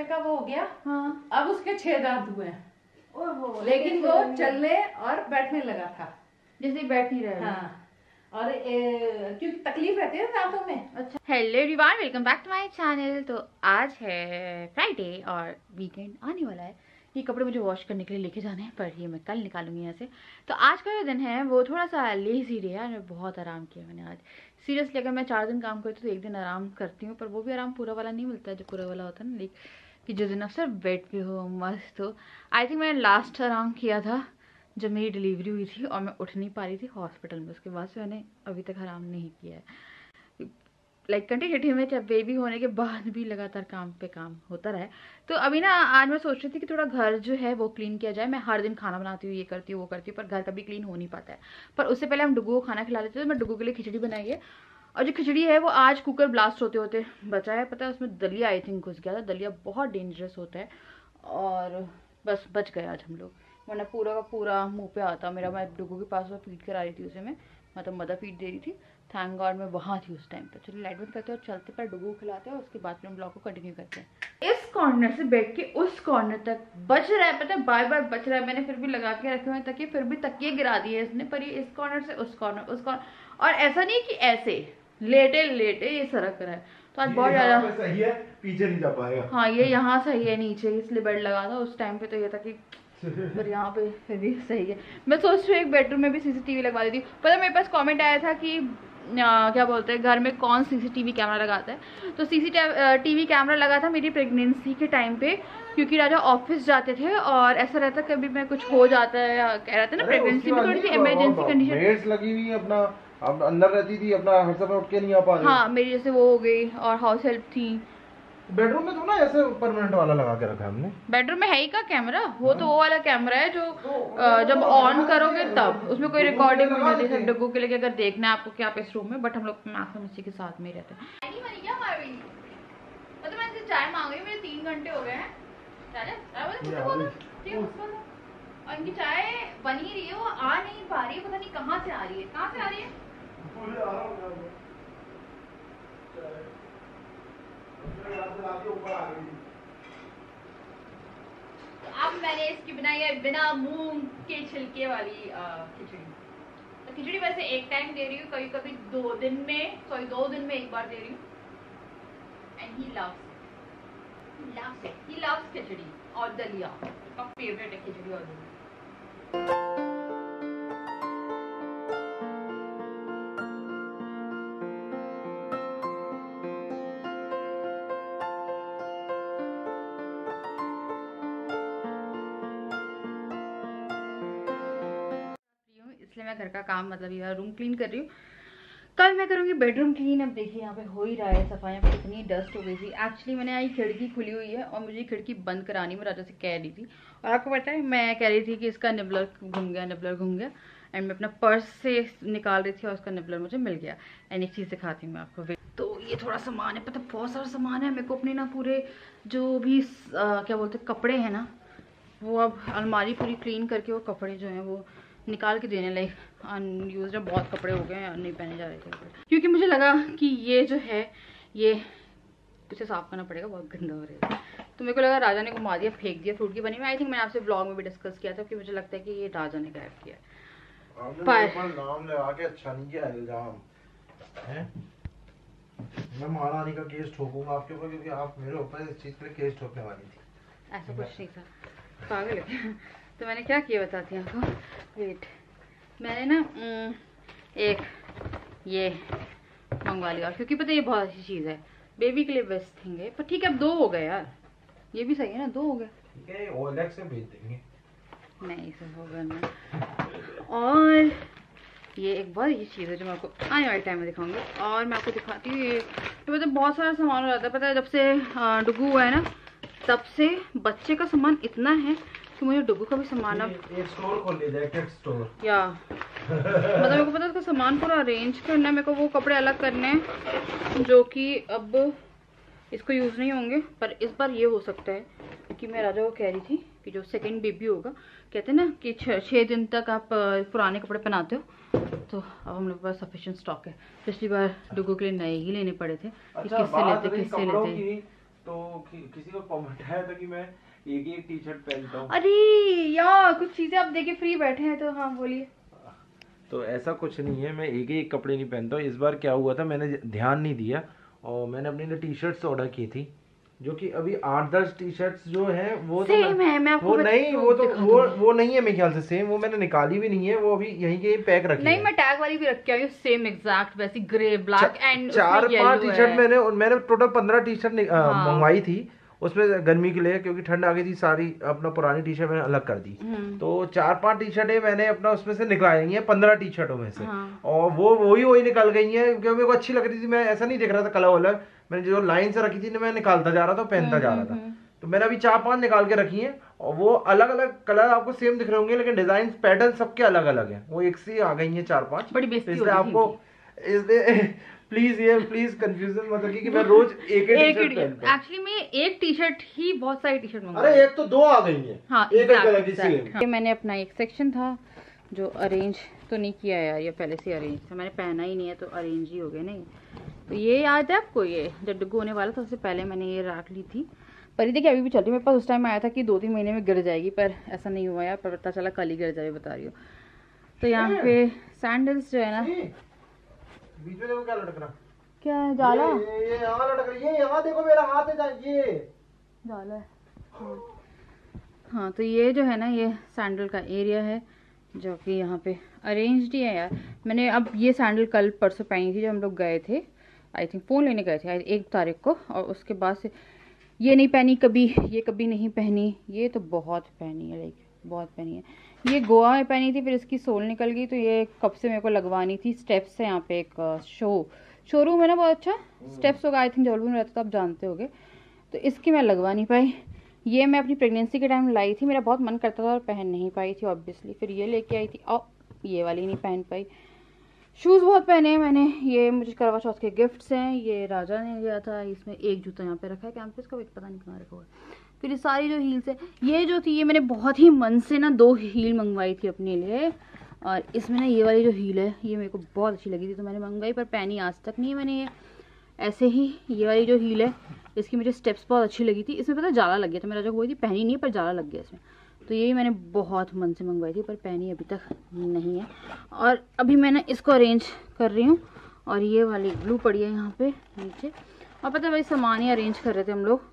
करने का वो हो गया। हाँ। अब उसके 6 दांत हुए हैं। ओहो, लेकिन वो चलने और बैठने लगा था, जैसे बैठ नहीं रहा। हाँ। और क्योंकि तकलीफ रहती है दांतों में। अच्छा, hello everyone, welcome back to my channel. तो आज है फ्राइडे और वीकेंड आने वाला है। ये कपड़े मुझे वॉश करने के लिए लेके जाने हैं, पर ये मैं कल निकालूंगी यहाँ से। तो आज का जो दिन है वो थोड़ा सा लेजी डे है। मैं बहुत आराम किया मैंने आज। सीरियसली अगर मैं 4 दिन काम करती हूँ तो एक दिन आराम करती हूँ, पर वो भी आराम पूरा वाला नहीं मिलता है जो पूरा वाला होता है ना, लाइक कि जिस दिन आप सिर्फ बेड पे हो, मस्त हो। आई थिंक मैंने लास्ट आराम किया था जब मेरी डिलीवरी हुई थी और मैं उठ नहीं पा रही थी हॉस्पिटल में। उसके बाद से मैंने अभी तक आराम नहीं किया है। लाइक कंटिन्यूटी में जब बेबी होने के बाद भी लगातार काम पे काम होता रहा है। तो अभी ना आज मैं सोच रही थी कि थोड़ा घर जो है वो क्लीन किया जाए। मैं हर दिन खाना बनाती हूँ, ये करती हूँ वो करती हूँ, पर घर कभी क्लीन हो नहीं पाता है। पर उससे पहले हम डुगू को खाना खिला देते हैं। तो मैं डुगू के लिए खिचड़ी बनाई है, और जो खिचड़ी है वो आज कुकर ब्लास्ट होते होते बचा है। पता है उसमें दलिया आई थिंक घुस गया था। दलिया बहुत डेंजरस होता है और बस बच गए आज हम लोग, वरना पूरा का पूरा मुंह पे आता मेरा। मैं डुगू के पास फीड करा रही थी उसे, मैं मतलब मदर फीड दे रही थी। थैंक गॉड मैं वहाँ थी उस टाइम पे। चलिए लाइट बंद करते हैं और चलते पर डुगू खिलाते हैं, उसके बाद में ब्लॉग को कंटिन्यू करते हैं। इस कॉर्नर से बैठ के उस कॉर्नर तक बच रहा है, पता है बार बार बच रहा है। मैंने फिर भी लगा के रखे हुए तकिए, फिर भी तकिए गिरा दिए इसने। पर ये इस कॉर्नर से उस कॉर्नर, उस कॉर्नर, और ऐसा नहीं कि ऐसे लेटे लेटे ये सरक रहा है। तो आज बहुत ज्यादा सही है, पीछे नहीं जा पाएगा। हाँ, ये यहाँ सही है, नीचे इसलिए बेड लगा था उस टाइम पे तो ये था कि पर यहाँ पे फिर भी सही है। मैं सोच रही हूँ एक बेडरूम में भी सीसीटीवी लगवा देती हूँ। पता मेरे पास कमेंट आया था कि क्या बोलते हैं घर में कौन सीसीटीवी कैमरा लगाता है। तो सीसीटीवी कैमरा लगा था मेरी प्रेगनेंसी के टाइम पे, क्योंकि राजा ऑफिस जाते थे और ऐसा रहता कभी मैं कुछ हो जाता है या कह रहा था ना, प्रेगनेंसी में थोड़ी सी इमरजेंसी कंडीशन लगी हुई अपना अब अंदर रहती थी, अपना हर समय उठ के नहीं आ पा रही। हाँ, मेरी जैसे वो हो गई और हाउस हेल्प थी। बेडरूम में तो ना ऐसे परमानेंट वाला लगा के रखा है हमने। बेडरूम में है ही का कैमरा, वो तो वो वाला कैमरा है जो जब ऑन करोगे तब उसमें कोई रिकॉर्डिंग नहीं होती है। डग्गू के लिए अगर देखना है आपको कि आप इस रूम में, बट हम लोग मैक्सिमम इसी के साथ में ही रहते हैं। मतलब मैं चाय मांग रही हूँ, मेरे 3 घंटे हो गए हैं। और इनकी चाय बन ही रही है, वो आ नहीं पा रही है, पता नहीं कहाँ से आ रही है। कहाँ से आ रही है? अब मैंने इसकी बनाई है बिना मूंग के छिलके वाली खिचड़ी। तो खिचड़ी वैसे एक टाइम दे रही हूँ, कभी कभी 2 दिन में एक बार दे रही हूँ। एंड ही लव्स खिचड़ी और दलिया। उसका फेवरेट है खिचड़ी और दलिया। इसलिए मैं घर का काम मतलब ये रूम क्लीन कर रही हूँ। कल मैं करूँगी बेडरूम क्लीन। अब देखिए यहाँ पे हो ही रहा है सफाई। यहाँ पे कितनी डस्ट हो गई थी। एक्चुअली मैंने आई खिड़की खुली हुई है और मुझे खिड़की बंद करानी मैं राजा से कह रही थी। और आपको पता है मैं कह रही थी कि इसका निबलर घूम गया एंड मैं अपना पर्स से निकाल रही थी और उसका निबलर मुझे मिल गया। एंड एक चीज़ दिखाती हूँ मैं आपको। तो ये थोड़ा सामान है, पता बहुत सारा सामान है। मेरे को अपने ना पूरे जो भी क्या बोलते कपड़े हैं ना, वो अब अलमारी पूरी क्लीन करके वो कपड़े जो हैं वो निकाल के देने लाइक अनयूज्ड बहुत कपड़े हो गए हैं, नहीं पहने जा रहे थे। क्योंकि मुझे लगा कि ये जो है ये इसे साफ करना पड़ेगा, बहुत गंदा हो रहा है। तो मेरे को लगा राजा ने घुमा दिया, फेंक दिया फ्रूट की बनी में। आई थिंक मैंने आपसे ब्लॉग में भी डिस्कस किया था कि मुझे लगता है कि ये राजा ने गायब किया। पर नाम लगा के अच्छा नहीं किया इल्जाम है। मैं महारानी का केस ठोकूंगा आपके ऊपर, क्योंकि आप मेरे ऊपर इस चीज के लिए केस ठोकने वाली थी। ऐसा कुछ नहीं था, पागल है। तो मैंने क्या किया बताती हूँ आपको। वेट, मैंने ना एक ये मंगवा लिया, क्योंकि पता है ये बहुत अच्छी चीज़ है, बेबी के लिए बेस्ट थिंग है। पर ठीक है अब 2 हो गए यार, ये भी सही है ना, 2 हो गए। ठीक है, ओलेक्स से भेज देंगे। नहीं सब होगा ना। और ये एक बहुत अच्छी चीज़ है जो मैं आपको आने वाले टाइम में दिखाऊंगी। और मैं आपको दिखाती हूँ ये मतलब बहुत सारा सामान हो जाता है। पता है जब से डुगू हुआ है ना, तब से बच्चे का सामान इतना है कि मुझे डुगू का भी सामान अब एक स्टोर खोल लिया, एक स्टोर या मतलब मेरे को पता है उसका सामान पूरा अरेंज करना है। मेरे को वो कपड़े अलग करने हैं जो कि अब इसको यूज़ नहीं होंगे, पर इस बार ये हो सकता है क्योंकि मैं राजा को कह रही थी कि जो सेकंड बेबी होगा, कहते हैं ना कि 6 दिन तक आप पुराने कपड़े पहनाते हो, तो अब हम लोग के पास सफिशिएंट स्टॉक है। पिछली बार डुगू के लिए नए ही लेने पड़े थे। अच्छा, किससे लेते। तो किसी को बताया था कि मैं एक ही टी शर्ट पहनता हूँ। अरे यार कुछ चीजें आप देखे फ्री बैठे हैं तो हाँ बोलिए। तो ऐसा कुछ नहीं है, मैं एक ही एक कपड़े नहीं पहनता हूँ। इस बार क्या हुआ था, मैंने ध्यान नहीं दिया और मैंने अपने लिए टी शर्ट्स ऑर्डर की थी, जो कि अभी 8-10 टी शर्ट्स जो है वो सेम है। मैं आपको वो नहीं, वो तो वो नहीं है मेरे ख्याल से सेम। वो मैंने निकाली भी नहीं है, वो अभी यहीं के पैक रखी नहीं है। मैं टैग वाली भी रख के आई हूँ सेम एग्जैक्ट वैसी grey black and 4-5 T shirt मैंने टोटल 15 टी शर्ट मंगवाई थी उसमें गर्मी के लिए, क्योंकि ठंड आ गई थी। सारी अपना पुरानी टी शर्ट मैंने अलग कर दी, तो 4-5 टी शर्टें मैंने अपना उसमें से निकलाई हैं 15 टी शर्टों में से। और वो वही निकल गई हैं, क्योंकि मेरे को अच्छी लग रही थी। मैं ऐसा नहीं देख रहा था कलर वाला, मैंने जो लाइन से रखी थी ना मैं निकालता जा रहा था, पहनता जा रहा था। तो मैंने अभी 4-5 निकाल के रखी हैं और वो अलग अलग कलर आपको सेम दिख रहे होंगे, लेकिन डिजाइन पैटर्न सबके अलग अलग हैं। वो एक से आ गई हैं 4-5। बड़ी बेइज्जती इसलिए आपको इसलिए प्लीज कंफ्यूजन मत रखिए कि मैं रोज एक ही टी-शर्ट पहनता हूं। एक्चुअली मैं एक टी शर्ट ही बहुत सारी टी शर्ट मंगवाई। अरे एक तो 2 आ गई हैं। हाँ एक कलर की सेम। ये मैंने अपना एक सेक्शन था जो अरेंज तो नहीं किया यार, ये पहले से अरेंज था, मैंने पहना ही नहीं है तो अरेंज ही हो गया। नहीं तो ये याद है आपको, ये जब डुग्गू होने वाला था उससे पहले मैंने ये रख ली थी। पर ये देखिए अभी भी चलती है मेरे पास। उस टाइम आया था कि 2-3 महीने में गिर जाएगी, पर ऐसा नहीं हुआ यार, पर पता चला कल ही गिर जाए, बता रही हूँ। तो यहाँ पे सैंडल्स जो है ना, बीच में देखो क्या लटक रहा, क्या है जाला, ये यहाँ लटक रही है। यहाँ देखो मेरा हाथ है, ये जाला है। हाँ तो ये जो है ना ये सैंडल का एरिया है जो कि यहाँ पे अरेंज्ड ही है यार। मैंने अब ये सैंडल कल परसों पहनी थी जब हम लोग गए थे, आई थिंक फ़ोन लेने गए थे 1 तारीख को, और उसके बाद से ये नहीं पहनी कभी, ये कभी नहीं पहनी। ये तो बहुत पहनी है, लाइक बहुत पहनी है। ये गोवा में पहनी थी, फिर इसकी सोल निकल गई, तो ये कब से मेरे को लगवानी थी। स्टेप्स है यहाँ पे एक शोरूम है ना बहुत अच्छा, स्टेप्स होगा आई थिंक, जबलपुर में रहता तो आप जानते होगे। तो इसकी मैं लगवा नहीं पाई। ये मैं अपनी प्रेगनेंसी के टाइम लाई थी, मेरा बहुत मन करता था और पहन नहीं पाई थी ऑब्वियसली। फिर ये लेके आई थी और ये वाली नहीं पहन पाई। शूज़ बहुत पहने हैं मैंने, ये मुझे करवा चौथ के गिफ्ट्स हैं, ये राजा ने दिया था। इसमें एक जूता यहाँ पे रखा है कैंपस का, पता नहीं कहाँ रखा हुआ है। फिर ये सारी जो हील्स है, ये जो थी ये मैंने बहुत ही मन से ना 2 हील मंगवाई थी अपने लिए, और इसमें ना ये वाली जो हील है ये मेरे को बहुत अच्छी लगी थी तो मैंने मंगवाई, पर पहनी आज तक नहीं मैंने। ये ऐसे ही ये वाली जो हील है इसकी मुझे स्टेप्स बहुत अच्छी लगी थी। इसमें पता जाला लग गया था, मेरा जो हुई थी पहनी नहीं है पर जाला लग गया इसमें, तो यही मैंने बहुत मन से मंगवाई थी पर पहनी अभी तक नहीं है। और अभी मैंने इसको अरेंज कर रही हूँ, और ये वाली ग्लू पड़ी है यहाँ पे नीचे। और पता है भाई सामान ही अरेंज कर रहे थे हम लोग,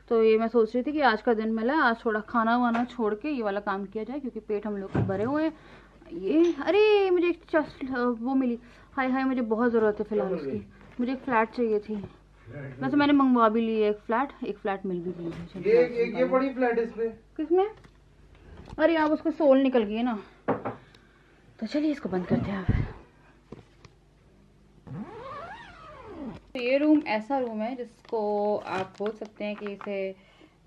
तो ये मैं सोच रही थी कि आज का दिन मिला, आज थोड़ा खाना वाना छोड़ के ये वाला काम किया जाए, क्योंकि पेट हम लोग के भरे हुए हैं। ये अरे मुझे एक वो मिली, हाय हाय मुझे बहुत ज़रूरत है फिलहाल उसकी, मुझे एक फ्लैट चाहिए थी। वैसे मैंने मंगवा भी ली है एक फ्लैट मिल भी गई है। ये बड़ी फ्लैट इसमें किसमें? अरे आप उसको सोल निकल गई है ना, तो चलिए इसको बंद करते हैं अब। तो ये रूम ऐसा रूम है जिसको आप बोल सकते हैं कि इसे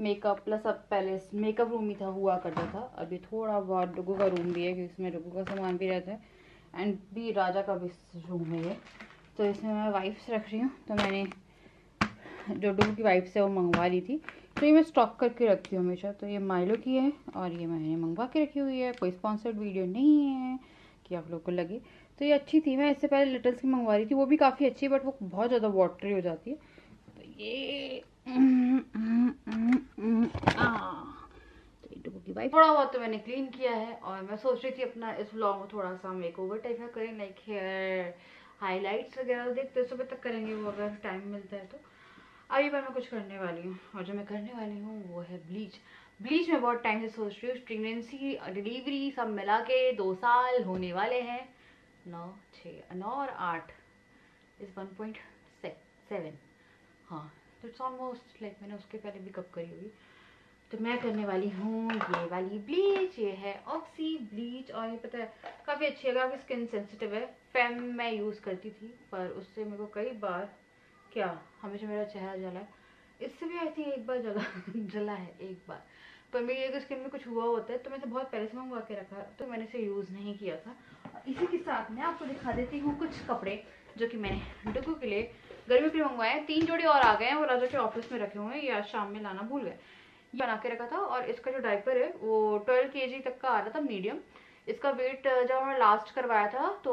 मेकअप प्लस अब पहले मेकअप रूम ही था, हुआ करता था। अभी थोड़ा बहुत डुगू का रूम भी है, क्योंकि इसमें डुगू का सामान भी रहता है, एंड भी राजा का भी रूम है ये। तो इसमें मैं वाइप्स रख रही हूँ, तो मैंने जो डुगू की वाइप्स है वो मंगवा ली थी, तो ये मैं स्टॉक करके रखती हूँ हमेशा। तो ये माइलो की है और ये मैंने मंगवा के रखी हुई है, कोई स्पॉन्सर्ड वीडियो नहीं है कि आप लोग को लगे। तो ये अच्छी थी, मैं इससे पहले लिटल्स की मंगवा रही थी, वो भी काफ़ी अच्छी है, बट वो बहुत ज़्यादा वाटरी हो जाती है। तो ये डुगू की वाइप थोड़ा बहुत तो मैंने क्लीन किया है, और मैं सोच रही थी अपना इस व्लॉग में थोड़ा सा मेकओवर टाइप का करें, लाइक हेयर हाईलाइट्स वगैरह देखते सुबह तक करेंगे वो, अगर टाइम मिलता है तो। अभी पर मैं कुछ करने वाली हूँ, और जो मैं करने वाली हूँ वो है ब्लीच मैं बहुत टाइम से सोच रही हूँ। प्रेगनेंसी डिलीवरी सब मिला के 2 साल होने वाले हैं, 9 और 8 इस 1.7, हाँ तो इट्स ऑलमोस्ट लाइक मैंने उसके पहले भी कब करी हुई। तो मैं करने वाली हूँ ये वाली ब्लीच, ये है ऑक्सी ब्लीच, और ये पता है काफ़ी अच्छी है, काफ़ी स्किन सेंसिटिव है। फेम मैं यूज़ करती थी, पर उससे मेरे को कई बार हमेशा मेरा चेहरा जला है, इससे भी आई थिंक एक बार जला है एक बार, पर मेरी अगर स्किन में कुछ हुआ होता है तो मैंने बहुत पहले से मंगवा के रखा, तो मैंने इसे यूज़ नहीं किया था। और इसी के साथ मैं आपको दिखा देती हूँ कुछ कपड़े जो कि मैंने डुगू के लिए गर्मी के लिए मंगवाए हैं। 3 जोड़ी और आ गए हैं, वो राजा के ऑफिस में रखे हुए हैं, ये आज शाम में लाना भूल गए। ये बना के रखा था, और इसका जो डायपर है वो 12 kg तक का आ रहा था मीडियम। इसका वेट जब हमने लास्ट करवाया था तो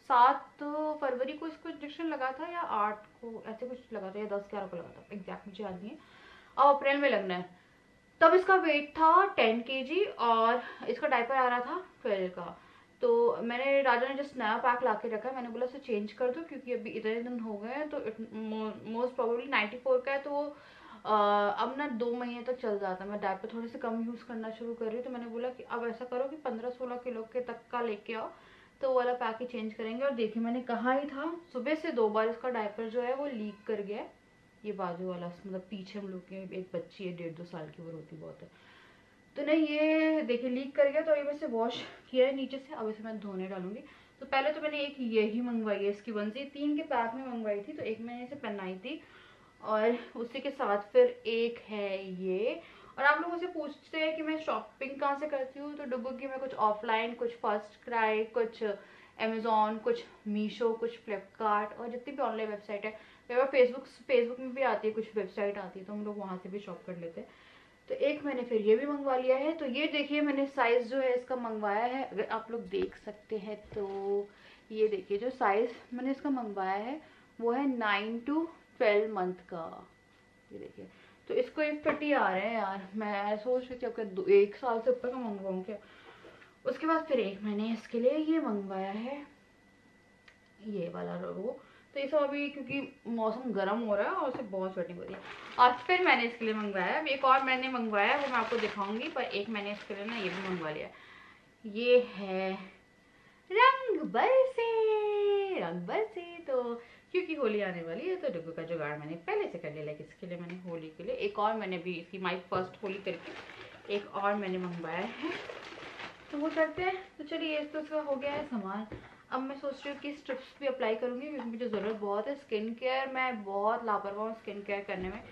7 फरवरी को इसको इंजेक्शन लगा था, या 8 को ऐसे कुछ लगा था, या 10-11 को लगा था, एग्जैक्ट मुझे याद नहीं है। और अप्रैल में लगना है। तब इसका वेट था 10 kg और इसका डायपर आ रहा था 12 का। तो मैंने राजा ने जस्ट नया पैक ला के रखा है, मैंने बोला इसे चेंज कर दो क्योंकि अभी इतने दिन हो गए हैं। तो मोस्ट प्रोबेबली 94 का है, तो वो अब ना 2 महीने तक चल जाता है। मैं डायपर थोड़े से कम यूज़ करना शुरू कर रही हूँ, तो मैंने बोला कि अब ऐसा करो कि 15-16 किलो के तक का लेके आओ, तो वो वाला पैक ही चेंज करेंगे। और देखिए मैंने कहा ही था, सुबह से 2 बार इसका डायपर जो है वो लीक कर गया है। ये बाजू वाला मतलब पीछे हम लोग की एक बच्ची है 1.5-2 साल की, वो रोती बहुत है। तो नहीं ये देखिए लीक कर गया, तो ये वैसे वॉश किया है नीचे से, अब इसे मैं धोने डालूंगी। तो पहले तो मैंने एक यही मंगवाई है, इसकी वंसी 3 के पैक में मंगवाई थी, तो एक मैंने इसे पहनाई थी और उसी के साथ फिर एक है ये। और आप लोग मुझसे पूछते हैं कि मैं शॉपिंग कहाँ से करती हूँ, तो डुगू की मैं कुछ ऑफलाइन, कुछ फर्स्ट क्राई, कुछ अमेजोन, कुछ मीशो, कुछ फ्लिपकार्ट और जितनी भी ऑनलाइन वेबसाइट है, फेसबुक में भी आती है, कुछ वेबसाइट आती है, तो हम लोग वहाँ से भी शॉप कर लेते हैं। तो एक मैंने फिर ये भी मंगवा लिया है। तो ये देखिए मैंने साइज जो है इसका मंगवाया है, अगर आप लोग देख सकते हैं तो ये देखिए जो साइज मैंने इसका मंगवाया है वो है 9 to 12 मंथ का। ये देखिए, तो इसको 130 आ रहे हैं यार। मैं सोच रही थी आपका 1 साल से ऊपर का मंगवाऊँ क्या। उसके बाद फिर एक मैंने इसके लिए ये मंगवाया है, ये वाला रो। तो ये सब अभी क्योंकि मौसम गर्म हो रहा है और उसे बहुत स्वेटिंग हो रही है। और फिर मैंने इसके लिए मंगवाया, एक और मैंने मंगवाया वो मैं आपको दिखाऊंगी, पर एक मैंने इसके लिए ना ये भी मंगवा लिया। ये है रंग बरसे। तो क्योंकि होली आने वाली है तो डुगू का जुगाड़ मैंने पहले से कर लिया। लाइक इसके लिए मैंने होली के लिए एक और मैंने भी इसकी माई फर्स्ट होली करके एक और मैंने मंगवाया है, तो वो करते हैं। तो चलिए तो उसका हो गया है सामान। अब मैं सोच रही हूँ कि स्ट्रिप्स भी अप्लाई करूँगी क्योंकि मुझे ज़रूरत बहुत है। स्किन केयर मैं बहुत लापरवाह हूँ स्किन केयर करने में।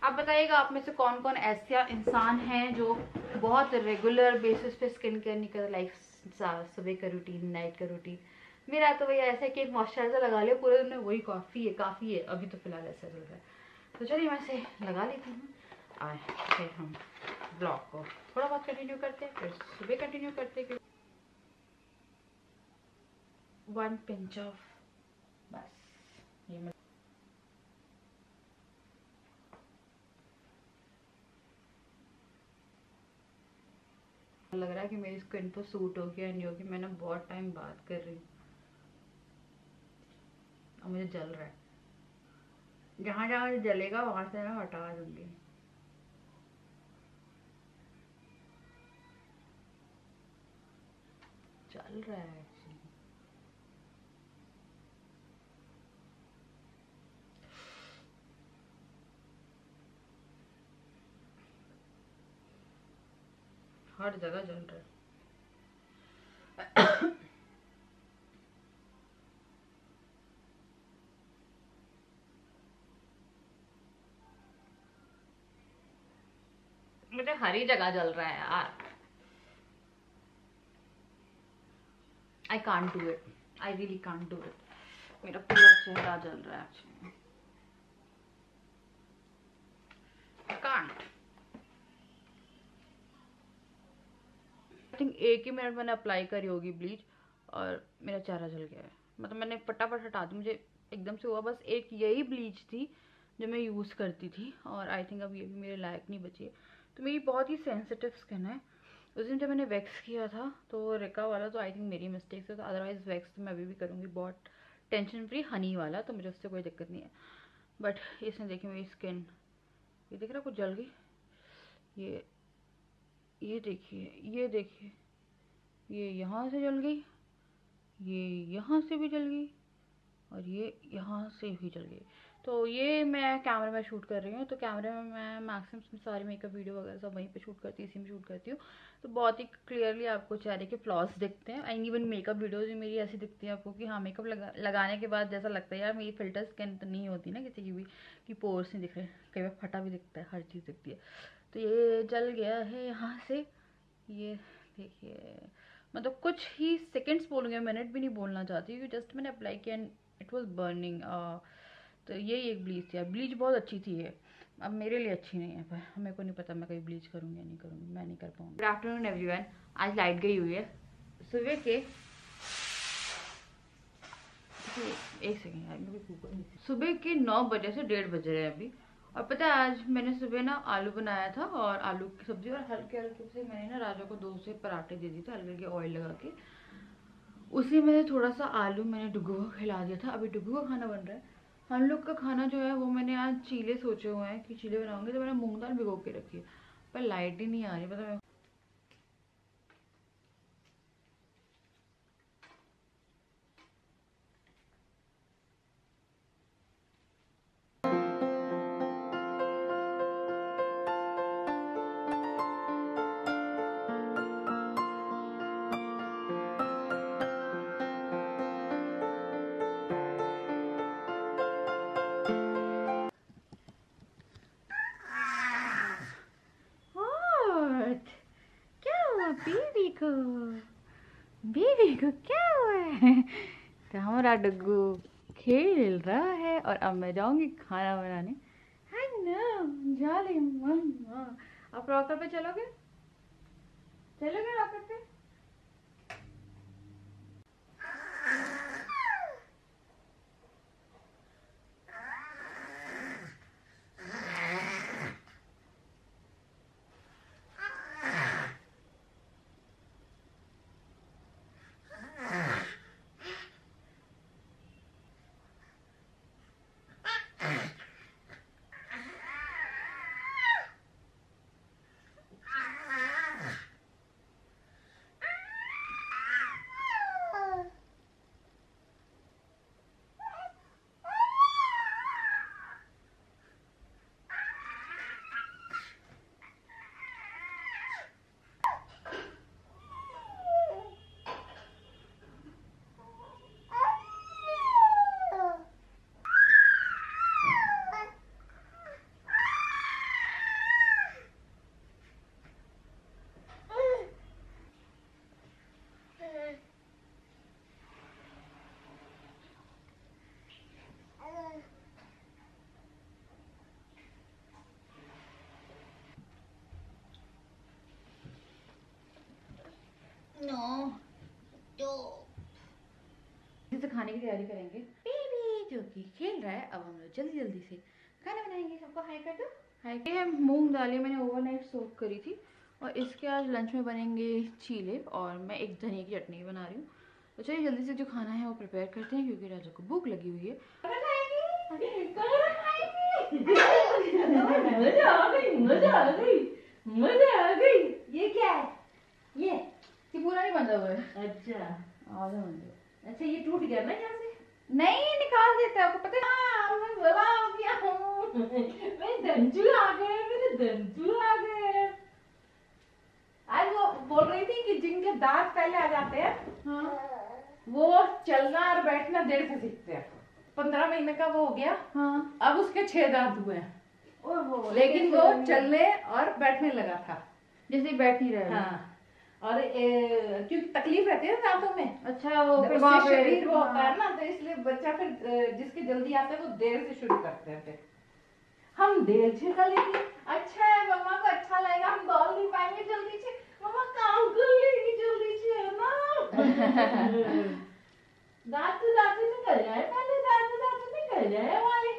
आप बताइएगा आप में से कौन कौन ऐसा इंसान है जो बहुत रेगुलर बेसिस पे स्किन केयर नहीं करता, लाइक सुबह का रूटीन, नाइट का रूटीन। मेरा तो भैया ऐसा है कि एक मॉइस्चराइजर लगा लिया पूरे दिन में, वही काफ़ी है। अभी तो फिलहाल ऐसा चल रहा है। तो चलिए मैं इसे लगा लेती हूँ और फिर हम ब्लॉग को थोड़ा बहुत कंटिन्यू करते हैं, फिर सुबह कंटिन्यू करते हैं। 1 pinch ऑफ बस ये लग रहा है कि मेरी स्किन पर सूट हो गया, नहीं होगी। मैंने बहुत टाइम बात कर रही हूँ और मुझे जल रहा है। जहाँ जहाँ जलेगा वहां से मैं हटा दूंगी। चल रहा है हर जगह जल रहा है। मुझे हर ही जगह जल रहा है यार। I can't do it, I really can't do it. मेरा पूरा चेहरा जल रहा है एक्चुअली। कांट। आई थिंक एक ही मिनट मैंने अप्लाई करी होगी ब्लीच और मेरा चेहरा जल गया है। मतलब मैंने फटाफट हटा दी, मुझे एकदम से हुआ। बस एक यही ब्लीच थी जो मैं यूज़ करती थी और आई थिंक अब ये भी मेरे लायक नहीं बची है। तो मेरी बहुत ही सेंसिटिव स्किन है। उस दिन जब मैंने वैक्स किया था तो रिका वाला, तो आई थिंक मेरी मिस्टेक से, तो अदरवाइज वैक्स तो मैं अभी भी करूँगी बहुत टेंशन फ्री हनी वाला, तो मुझे उससे कोई दिक्कत नहीं है। बट इसने देखिए मेरी स्किन, ये देख रहा कुछ जल गई। ये देखिए ये यहाँ से जल गई, ये यहाँ से भी जल गई और ये यहाँ से भी जल गई। तो ये मैं कैमरे में शूट कर रही हूँ, तो कैमरे में मैं मैक्सिमम सारी मेकअप वीडियो वगैरह सब वहीं पे शूट करती हूँ, इसी में शूट करती हूँ। तो बहुत ही क्लियरली आपको चेहरे के फ्लॉस दिखते हैं। एंड इवन मेकअप वीडियोज़ भी मेरी ऐसी दिखती है आपको कि हाँ मेकअप लगाने के बाद जैसा लगता है यार मेरी फिल्टर स्किन तो नहीं होती ना किसी की भी, कि पोर्स नहीं दिख रहे, कई बार फटा भी दिखता है, हर चीज़ दिखती है। तो ये जल गया है यहाँ से, ये देखिए। मतलब कुछ ही सेकंड्स बोलूँगी, मिनट भी नहीं बोलना चाहती क्योंकि जस्ट मैंने अप्लाई किया एंड इट वाज बर्निंग। तो ये एक ब्लीच थी, ब्लीच बहुत अच्छी थी ये, अब मेरे लिए अच्छी नहीं है, पर मेरे को नहीं पता मैं कहीं ब्लीच करूँगी या नहीं करूँगी, मैं नहीं कर पाऊँगी। Good afternoon everyone. आज लाइट गई हुई है सुबह के, एक सेकेंड यार, सुबह के 9 बजे से 1:30 बज रहे हैं अभी, और पता है आज मैंने सुबह ना आलू बनाया था और आलू की सब्जी, और हल्के हल्के से मैंने ना राजा को 2 से पराठे दे दिए थे हल्के हल्के ऑयल लगा के। उसी में थोड़ा सा आलू मैंने डुबो के खिला दिया था। अभी डुबो का खाना बन रहा है। हम लोग का खाना जो है वो मैंने आज चीले सोचे हुए हैं कि चीले बनाऊंगी, तो मैंने मूंग दाल भिगो के रखी है, पर लाइट ही नहीं आ रही। पता बेबी को क्या हुआ है? तो हमारा डग्गू खेल रहा है और अब मैं जाऊंगी खाना बनाने। है ना जाले मम्मा। आप रॉकर पे चलोगे? रॉकर पे? से खाने की तैयारी करेंगे। बेबी जो कि खेल रहा है। अब हम लोग जल्दी जल्दी से खाना बनाएंगे। सबको हाय कर दो। हाय। ये मूंग दालें मैंने ओवरनाइट सोक करी थी और इसके आज लंच में बनेंगे चीले और मैं एक धनिया की चटनी बना रही हूँ। तो चलिए जल्दी से जो खाना है वो प्रिपेयर करते हैं क्योंकि राजा को भूख लगी हुई है। मजा आ गई। ये क्या है? ये पूरा नहीं बंधा हुआ है। अच्छा आधा बंधा। अच्छा ये टूट गया ना यहाँ से? नहीं निकाल देते। आपको पता है मैं बोला क्या हूँ मैं दंचू आ गए, मेरे दंचू आ गए। आज वो बोल रही थी कि जिनके दांत पहले आ जाते हैं वो चलना और बैठना देर से सीखते हैं। 15 महीने का वो हो गया। अब उसके 6 दांत हुए हैं। ओहो, लेकिन वो चलने और बैठने लगा था जैसे बैठ नहीं रहे। हाँ, और क्योंकि तकलीफ रहती है ना दांतों में। अच्छा वो फिर शरीर वो होता है ना, तो इसलिए बच्चा फिर जिसके जल्दी आता है वो देर से शुरू करते हैं। फिर हम देर से कर लेंगे। अच्छा है, मम्मा को अच्छा लगेगा। हम दौड़ नहीं पाएंगे जल्दी से, मम्मा काम कर लेगी जल्दी से, है ना। दांत निकल जाए पहले, दांत निकल जाए हमारे।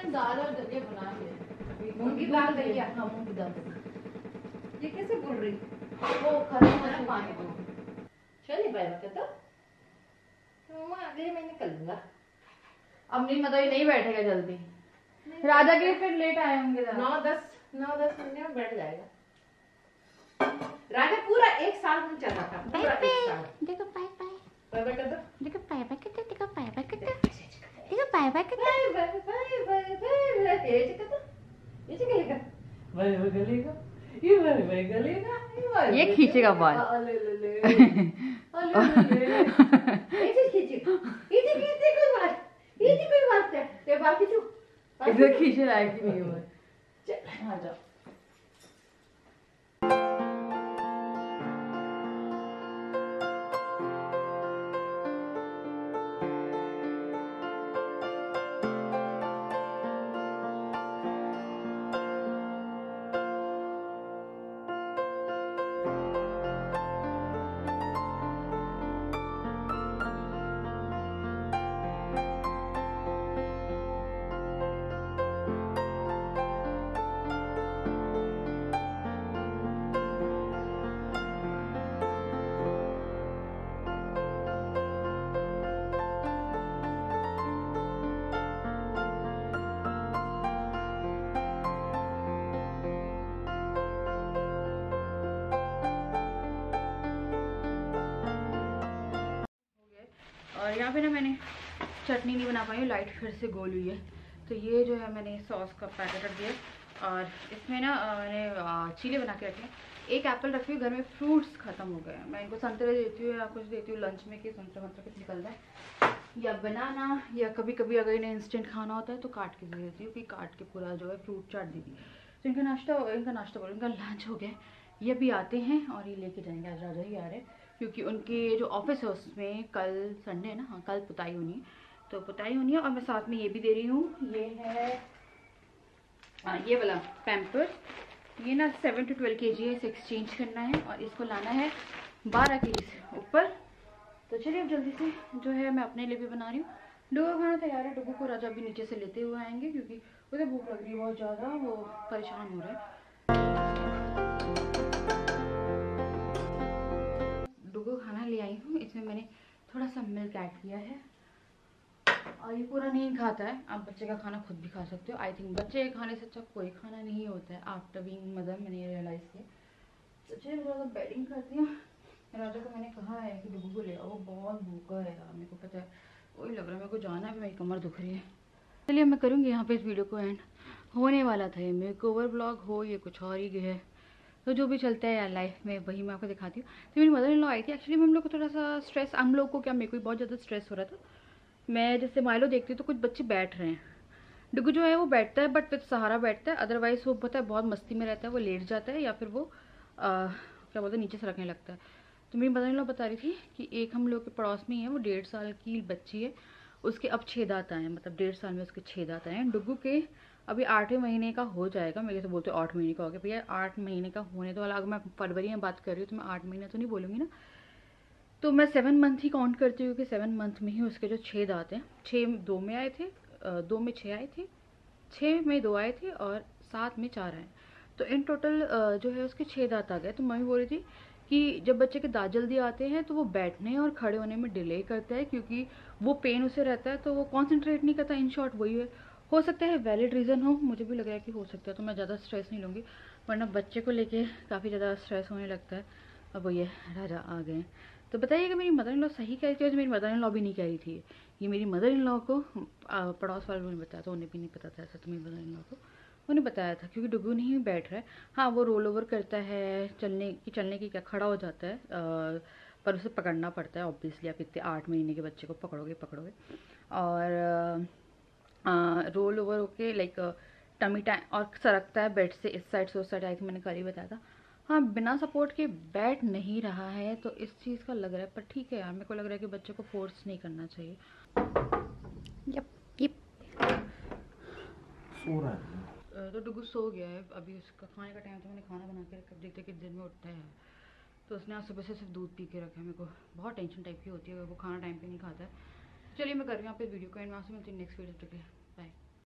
दाल और दलिया बना के मूंग की दाल दलिया। हाँ मूंग की दाल। ये कैसे बोल रही? वो खत्म हो ना पानी को। चलिए बाय बात तो मम्मा अगले महीने कर लूंगा। अब नहीं मतलब ये नहीं बैठेगा जल्दी। राजा के फिर लेट आए होंगे। 9-10 महीने में बैठ जाएगा। राजा पूरा 1 साल में चला था। पूरा 1 साल। देखो बाय बाय। बाय बाय कर दो। देखो बाय बाय कर दो। देखो बाय बाय कर दो। देखो बाय बाय कर दो। Bye bye bye bye bye. तेज कर दो। ये चलेगा। बाय बाय गलेगा। ये बाय बाय गलेगा। ये खींचेगा बाल। ले ले ले। ये खींचेगा। ये कोई बात। ये कोई बात है। ते बाल खींचो। इधर खींचे लायक ही नहीं हुआ। चल हाँ जाओ। यहाँ पे ना मैंने चटनी नहीं बना पाई हूँ, लाइट फिर से गोल हुई है। तो ये जो है मैंने सॉस का पैकेट रख दिया और इसमें ना मैंने चीले बना के रखे हैं। एक एप्पल रखी हुई घर में, फ्रूट्स खत्म हो गए हैं। मैं इनको संतरे देती हूँ या कुछ देती हूँ लंच में कि संतरा मंतरा कुछ निकल जाए, या बनाना, या कभी कभी अगर इन्हें इंस्टेंट खाना होता है तो काट के दे देती हूँ कि काट के पूरा जो है फ्रूट चाट दे दी। तो इनका नाश्ता बोलो, इनका लंच हो गया। ये भी आते हैं और ये लेके जाएंगे, आज राजा ही आ रहे हैं क्योंकि उनके जो ऑफिस है उसमें कल संडे है ना, हाँ कल पुताई होनी है, तो पुताई होनी है। और मैं साथ में ये भी दे रही हूँ, ये है ये वाला पैम्पर्स, ये ना 7 to 12 kg है, इसे एक्सचेंज करना है और इसको लाना है 12 kg से ऊपर। तो चलिए अब जल्दी से जो है मैं अपने लिए भी बना रही हूँ। डुगू खाना तैयार है, डुगू को राजा भी नीचे से लेते हुए आएंगे क्योंकि उसे भूख लग रही है बहुत ज़्यादा, वो परेशान हो रहा है। डुगू खाना ले आई हूँ, इसमें मैंने थोड़ा सा मिल्क ऐड किया है और ये पूरा नहीं खाता है। आप बच्चे का खाना खुद भी खा सकते हो। आई थिंक बच्चे के खाने से अच्छा कोई खाना नहीं होता है। आफ्टर बीइंग मदर मैंने ये रियलाइज़ किया। तो चलिए थोड़ा सा बेडिंग करती हूँ। राजा को मैंने कहा है कि डुगू को ले आओ, बहुत भूखा है यार, मेरे को पता है, वही लग रहा है मेरे को जाना है, मेरी कमर दुख रही है। चलिए मैं करूँगी यहाँ पे इस वीडियो को एंड। होने वाला था ये मेकओवर ब्लॉग हो, ये कुछ और ही है, तो जो भी चलता है यार लाइफ में वही मैं आपको दिखाती हूँ। तो मेरी मदर इन लॉ आई थी, एक्चुअली हम लोग को थोड़ा सा स्ट्रेस, हम लोग को क्या, मेरे को बहुत ज़्यादा स्ट्रेस हो रहा था। मैं जैसे माइलो देखती हूँ तो कुछ बच्चे बैठ रहे हैं, डुगू जो है वो बैठता है बट विद सहारा बैठता है, अदरवाइज वो पता है बहुत मस्ती में रहता है, वो लेट जाता है या फिर वो क्या बोलते हैं नीचे से रखने लगता है। तो मेरी मदर इन लॉ बता रही थी कि एक हम लोग के पड़ोस में ही है, वो 1.5 साल की बच्ची है, उसके अब 6 दांत आए हैं, मतलब 1.5 साल में उसके 6 दांत आए हैं। डुगू के अभी 8वें महीने का हो जाएगा, मेरे से बोलते 8 महीने का हो गया, भैया 8 महीने का होने तो वाला। अगर मैं फरवरी में बात कर रही हूँ तो मैं 8 महीने तो नहीं बोलूँगी ना, तो मैं 7 मंथ ही काउंट करती हूँ कि 7 मंथ में ही उसके जो 6 दांत हैं, 6 2 में आए थे, 2 में 6 आए थे, 6 में 2 आए थे और 7 में 4 आए, तो इन टोटल जो है उसके 6 दांत आ गए। तो मम्मी बोल रही थी कि जब बच्चे के दांत जल्दी आते हैं तो वो बैठने और खड़े होने में डिले करता है क्योंकि वो पेन उसे रहता है, तो वो कॉन्सेंट्रेट नहीं करता। इन शॉर्ट वही है, हो सकता है वैलिड रीज़न हो, मुझे भी लग रहा है कि हो सकता है, तो मैं ज़्यादा स्ट्रेस नहीं लूँगी, वरना बच्चे को लेके काफ़ी ज़्यादा स्ट्रेस होने लगता है। अब वो ये राजा आ गए। तो बताइएगा मेरी मदर इन लॉ सही कह रही थी, और मेरी मदर इन लॉ भी नहीं कह रही थी, ये मेरी मदर इन लॉ को पड़ोस वालों ने बताया, तो उन्हें भी नहीं पता था ऐसा, तो मेरी मदर इन लॉ को उन्हें बताया था क्योंकि डुगू नहीं बैठ रहा है। हाँ वो रोल ओवर करता है, चलने की क्या, खड़ा हो जाता है, पर उसे पकड़ना पड़ता है ऑब्वियसली। आप इतने 8 महीने के बच्चे को पकड़ोगे। और रोल ओवर होके लाइक टमी टाइम और सरकता है बेड से इस साइड से उस साइड, आई थिंक मैंने कल ही बताया था। हाँ बिना सपोर्ट के बैठ नहीं रहा है, तो इस चीज़ का लग रहा है, पर ठीक है यार, मेरे को लग रहा है कि बच्चे को फोर्स नहीं करना चाहिए। यप सो रहा है। तो डुगू सो गया है, अभी उसका खाने का टाइम, तो मैंने खाना बना के रखा, देखते कि दिन में उठता है। तो उसने आज सुबह से सिर्फ दूध पी के रखा है। मेरे को बहुत टेंशन टाइप की होती है अगर वो खाना टाइम पे नहीं खाता है। चलिए मैं कर रही हूँ आप इस वीडियो को एंड, मैं आपसे मिलती हूँ नेक्स्ट वीडियो। बाय।